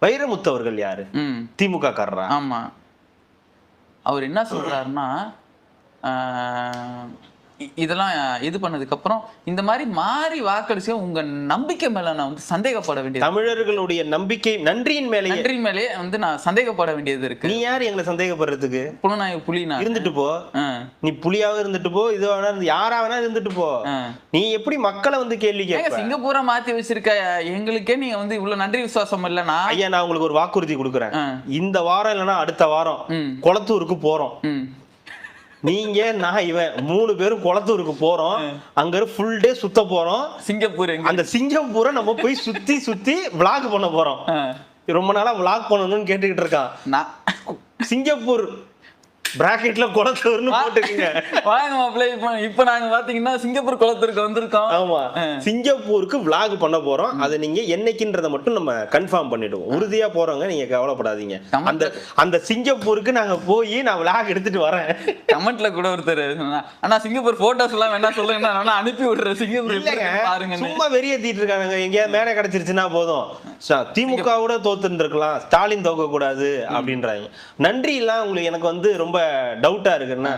வைரமுத்து அவர்கள் யாரு? திமுக காரரா? ஆமா. அவர் என்ன சொல்றாருன்னா, இதெல்லாம் இது பண்ணதுக்கு அப்புறம் இந்த மாதிரி மாறி வாக்களிச்சு உங்க நம்பிக்கை மேல நான் வந்து சந்தேகப்பட வேண்டியது, தமிழர்களுடைய நம்பிக்கை நன்றியின் மேலே வந்து நான் சந்தேகப்பட வேண்டியது இருக்கு. நீ யாரு எங்களை சந்தேகப்படுறதுக்கு? புலனாய்வு புலி நான் இருந்துட்டு போ, நீ புலியாவும் இருந்துட்டு போ, இது யாரா வேணா இருந்துட்டு போ. நீ எப்படி மக்களை வந்து கேள்வி கேட்க? சிங்கப்பூரை மாத்தி வச்சிருக்க எங்களுக்கே நீங்க வந்து இவ்வளவு நன்றி விசுவாசம் இல்லைன்னா, ஐயா நான் உங்களுக்கு ஒரு வாக்குறுதி கொடுக்குறேன். இந்த வாரம் இல்லைன்னா அடுத்த வாரம் கொளத்தூருக்கு போறோம். நீங்க நான் இவன் 3 பேரும் கொளத்தூருக்கு போறோம். அங்க ஃபுல் டே சுத்த போறோம். சிங்கப்பூர், அந்த சிங்கப்பூரை நம்ம போய் சுத்தி சுத்தி விளாக் பண்ண போறோம். ரொம்ப நாளா விளாக் பண்ணணும்னு கேட்டுக்கிட்டு இருக்கான். சிங்கப்பூர் பிராக்கெட்ல கொளத்தூர்னு போட்டுக்கங்க. வாங்க மாப்ள, இப்ப நாங்க பாத்தீங்கன்னா சிங்கப்பூர் கொளத்தூருக்கு வந்திருக்கோம். ஆமா, சிங்கப்பூருக்கு விளாக் பண்ண போறோம். அது நீங்க என்னைக்குன்றத மட்டும் நம்ம கன்ஃபார்ம் பண்ணிடுவோம். உறுதியா போறவங்க நீங்க கவலைப்படாதீங்க. அந்த சிங்கப்பூருக்கு நாங்க போய் நான் விளாக் எடுத்துட்டு வரேன். கமெண்ட்ல கூட ஒருத்தர், ஆனா சிங்கப்பூர் போட்டோஸ் எல்லாம் வேணா சொல்லுங்க, நான் அனுப்பி விடுறேன். சிங்கப்பூர் பாருங்க, சும்மா வெறியேத்திட்டு இருக்காங்க. எங்கேயாவது மேடை கிடைச்சிருச்சுன்னா போதும், திமுக கூட தோத்துட்டு இருக்கலாம், ஸ்டாலின் தோக்க கூடாது அப்படின்றாங்க. நன்றி எல்லாம் உங்களுக்கு எனக்கு வந்து ரொம்ப டவுட்டா இருக்குன்னா